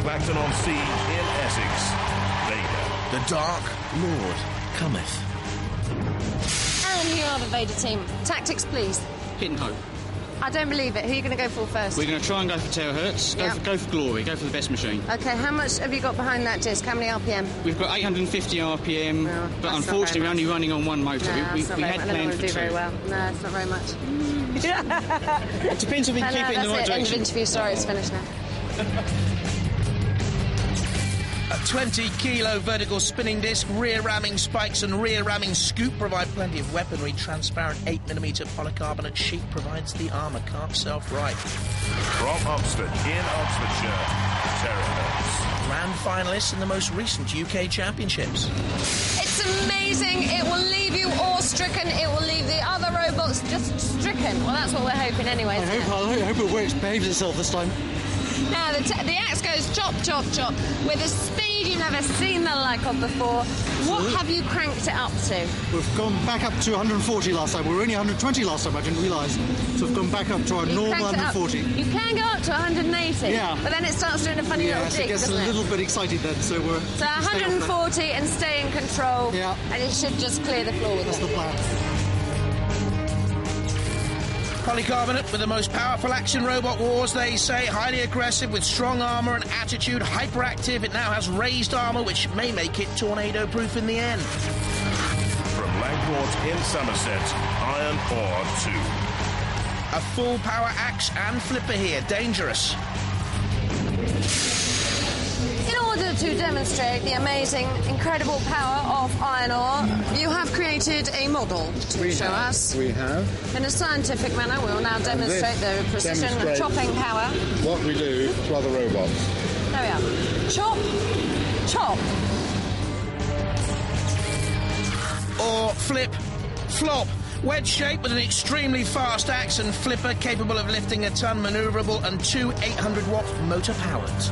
Clacton-on-Sea in Essex. Vader. The Dark Lord cometh. And you are the Vader team. Tactics, please. Hit and hope. I don't believe it. Who are you going to go for first? We're going to try and go for terahertz. Go for glory. Go for the best machine. OK, how much have you got behind that disc? How many RPM? We've got 850 RPM, but unfortunately we're only running on one motor. No, we had planned for two. Very well. No, it's not very much. It depends if we can keep it in the right direction. End of interview. Sorry, it's finished now. A 20-kilo vertical spinning disc, rear-ramming spikes and rear-ramming scoop provide plenty of weaponry. Transparent 8mm polycarbonate sheet provides the armour. Can't self-right. From Oxford, in Oxfordshire, Terahertz. Grand finalists in the most recent UK Championships. It's amazing. It will leave you awe-stricken. It will leave the other robots just stricken. Well, that's what we're hoping anyway. I hope it works, behaves itself this time. Now, the axe goes chop, chop, chop, with a speed you've never seen the like of before. What have you cranked it up to? We've gone back up to 140 last time. We were only 120 last time, I didn't realise. So we've gone back up to our normal 140. You can go up to 180, yeah, but then it starts doing a funny little jig, it gets a little bit excited then, so we're... So 140 and stay in control, and it should just clear the floor with That's the plan. Polycarbonate with the most powerful action robot wars, they say. Highly aggressive with strong armour and attitude. Hyperactive, it now has raised armour, which may make it tornado-proof in the end. From Langport in Somerset, Iron Ore 2. A full power axe and flipper here. Dangerous. In order to demonstrate the amazing, incredible power of iron ore, you have created a model to show us. We have. In a scientific manner, we will now demonstrate the precision of chopping power. What we do to other robots. There we are. Chop, chop. Or flip, flop. Wedge shape with an extremely fast axe and flipper capable of lifting a ton, manoeuvrable, and two 800-watt motor powers.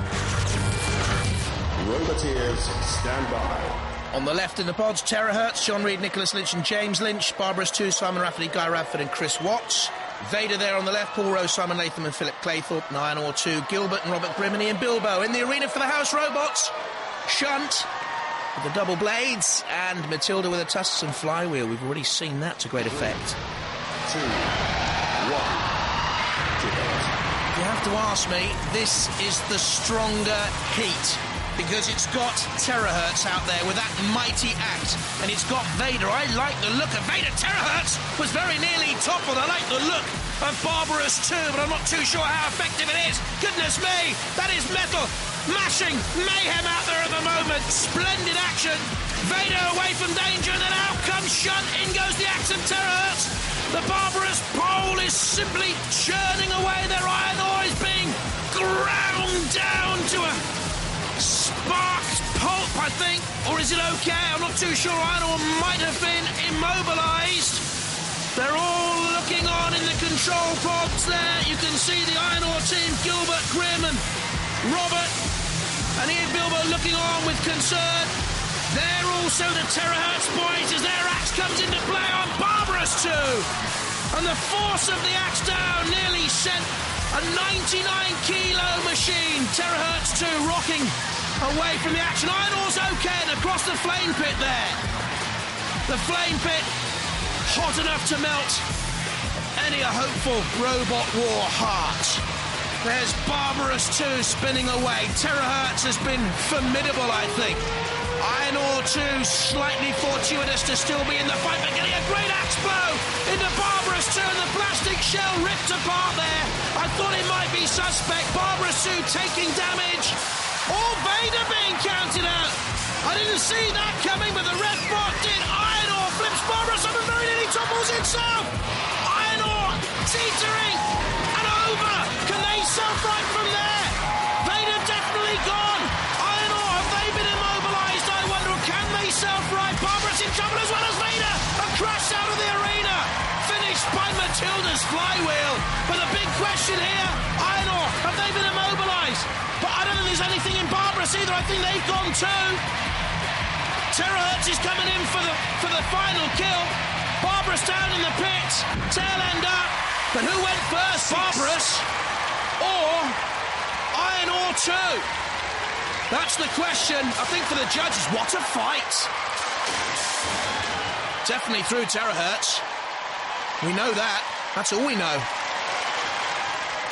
Roboteers, stand by. On the left in the pods, Terahertz, John Reed, Nicholas Lynch and James Lynch, Barbarous 2, Simon Rafferty, Guy Radford and Chris Watts. Vader there on the left, Paul Rose, Simon Latham and Philip Claythorpe, and Iron Ore 2, Gilbert and Robert Grimany and Bilbo. In the arena for the house robots, Shunt with the double blades, and Matilda with a Tuscan flywheel. We've already seen that to great effect. 2, 1, You have to ask me, this is the stronger heat, because it's got Terahertz out there with that mighty act, and it's got Vader. I like the look of Vader. Terahertz was very nearly toppled. I like the look of Barbarous 2, but I'm not too sure how effective it is. Goodness me, that is metal mashing mayhem out there at the moment. Splendid action. Vader away from danger, and then out comes Shunt. In goes the axe of Terahertz. The Barbarous pole is simply churning away. Their iron ore is being ground down to a sparked pulp, I think. Or is it okay? I'm not too sure. Iron ore might have been immobilised. They're all looking on in the control pods there. You can see the Iron Ore team, Gilbert, Grim and Robert. And Ian Bilbo looking on with concern. There also the Terahertz boys as their axe comes into play on Barbarous 2. And the force of the axe down nearly sent a 99-kilo machine. Terahertz 2 rocking away from the action. Iron Ore's okay, and across the flame pit there. The flame pit hot enough to melt any hopeful robot war heart. There's Barbarous 2 spinning away. Terahertz has been formidable, I think. Iron Ore 2 slightly fortuitous to still be in the fight, but getting a great axe blow into Barbarous 2, and the plastic shell ripped apart there. I thought it might be suspect. Barbarous 2 taking damage. Or Vader being counted out. I didn't see that coming, but the red bot did. Iron Ore flips Barbarous up and very nearly topples itself. Iron Ore teetering and over. Can they self-right from there? Vader definitely gone. Iron Ore, have they been immobilised? I wonder, can they self-right? Barbarous in trouble as well as Vader. A crash out of the arena. Finished by Matilda's flywheel. But the big question here, Iron Ore, have they been immobilised? But I don't think there's anything in Barbarous either. I think they've gone too. Terahertz is coming in for the final kill. Barbarous down in the pit. Tail end up. But who went first? Barbarous or Iron Ore 2? That's the question, I think, for the judges. What a fight! Definitely through terahertz. We know that. That's all we know.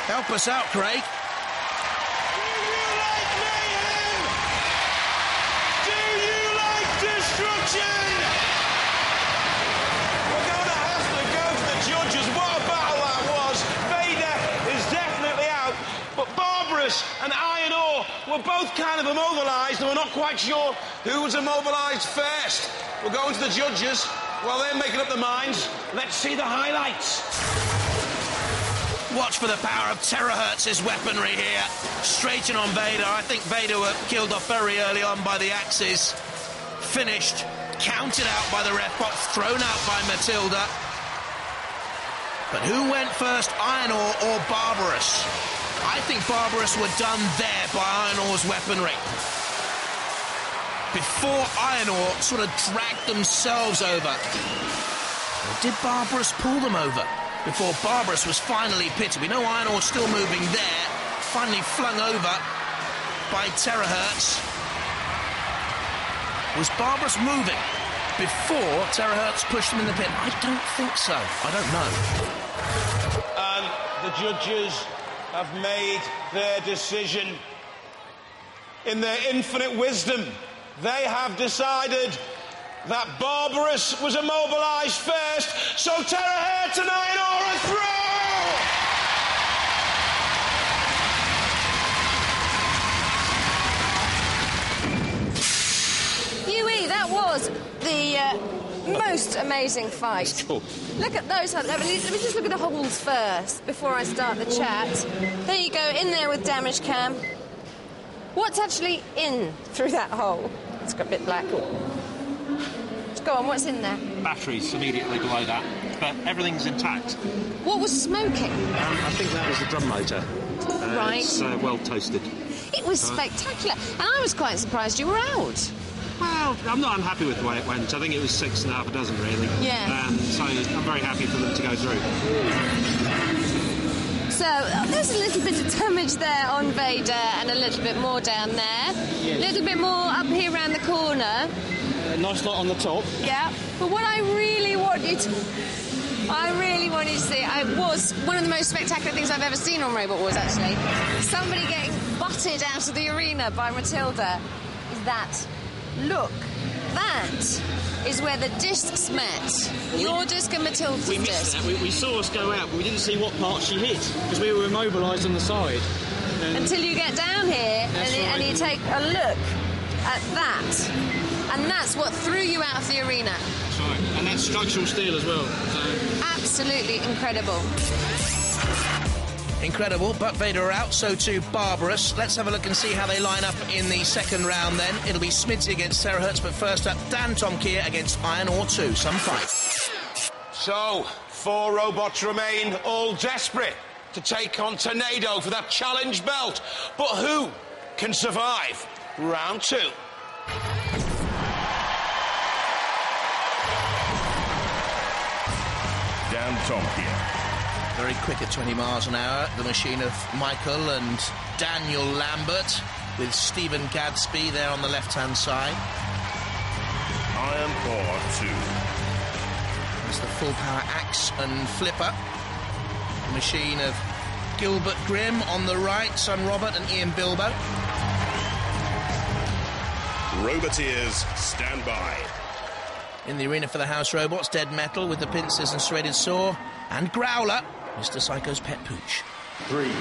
Help us out, Craig. Do you like mayhem? Do you like destruction? We're going to have to go to the judges. What a battle that was. Vader is definitely out, but Barbarous and Iron Ore were both kind of immobilised, and we're not quite sure who was immobilised first. We're going to the judges. While they're making up their minds, let's see the highlights. Watch for the power of terahertz's weaponry here. Straight in on Vader. I think Vader were killed off very early on by the axes. Finished. Counted out by the ref box. Thrown out by Matilda. But who went first, Iron Ore or Barbarous? I think Barbarous were done there by Iron Ore's weaponry. Before Iron Ore sort of dragged themselves over. Or did Barbarous pull them over before Barbarous was finally pitted? We know Iron Ore's still moving there, finally flung over by terahertz. Was Barbarous moving before terahertz pushed him in the pit? I don't think so. I don't know. And the judges have made their decision. In their infinite wisdom, they have decided that Barbarous was immobilised first, so terahertz and Iron Ore are through! Huey, that was the most amazing fight. Cool. Look at those. Let me just look at the holes first before I start the chat. There you go, in there with damage cam. What's actually in through that hole? It's got a bit black. Go on, what's in there? Batteries immediately below that, but everything's intact. What was smoking? I think that was the drum motor. Right. It's well toasted. It was spectacular, and I was quite surprised you were out. Well, I'm not unhappy with the way it went. I think it was 6 and a half a dozen, really. Yeah. So I'm very happy for them to go through. So there's a little bit of damage there on Vader and a little bit more down there. A little bit more up here around the corner. Nice lot on the top. Yeah. But what I really want you to see, it was one of the most spectacular things I've ever seen on Robot Wars, actually. Somebody getting butted out of the arena by Matilda. Is that? Look. That is where the discs met. Your disc and Matilda's We missed disc. that. We saw us go out, but we didn't see what part she hit because we were immobilised on the side. Until you get down here and you take a look at that. And that's what threw you out of the arena. That's right. And that's structural steel as well. Absolutely incredible. Incredible, but Vader are out, so too Barbarous. Let's have a look and see how they line up in the second round then. It'll be Smidsy against terahertz, but first up, Dan Tomkia against Iron Ore 2. Some fight. So, 4 robots remain, all desperate to take on Tornado for that challenge belt. But who can survive round 2? Dan Tomkia. Very quick at 20 miles an hour. The machine of Michael and Daniel Lambert with Stephen Gadsby there on the left-hand side. Iron Ore 2. There's the full-power axe and flipper. The machine of Gilbert Grimm on the right, son Robert and Ian Bilbo. Roboteers, stand by. In the arena for the house robots, Dead Metal with the pincers and shredded saw, and Growler, Mr. Psycho's pet pooch. 3, 2, 1.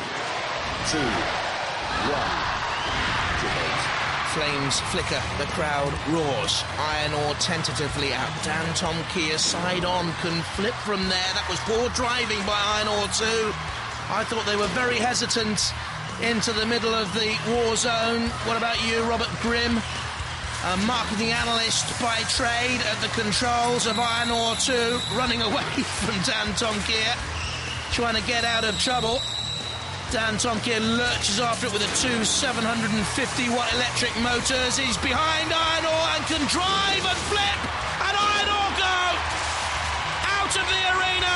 Flames flicker, the crowd roars. Iron Ore tentatively out. Dan Tomkia side on, can flip from there. That was poor driving by Iron Ore 2. I thought they were very hesitant into the middle of the war zone. What about you, Robert Grimm? A marketing analyst by trade at the controls of Iron Ore 2, running away from Dan Tomkia, trying to get out of trouble. Dan Tomkia lurches after it with the 2 750-watt electric motors. He's behind Iron Ore and can drive and flip, and Iron Ore go out of the arena.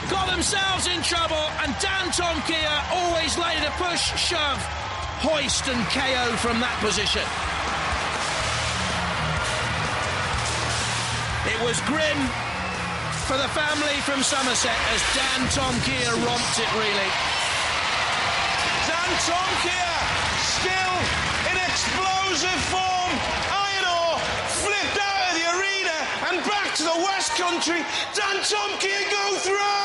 Got themselves in trouble, and Dan Tomkia, always ready to push, shove, hoist and KO from that position. It was grim for the family from Somerset as Dan Tomkier romped it, really. Dan Tomkier still in explosive form. Iron Ore flipped out of the arena and back to the West Country. Dan Tomkier go through!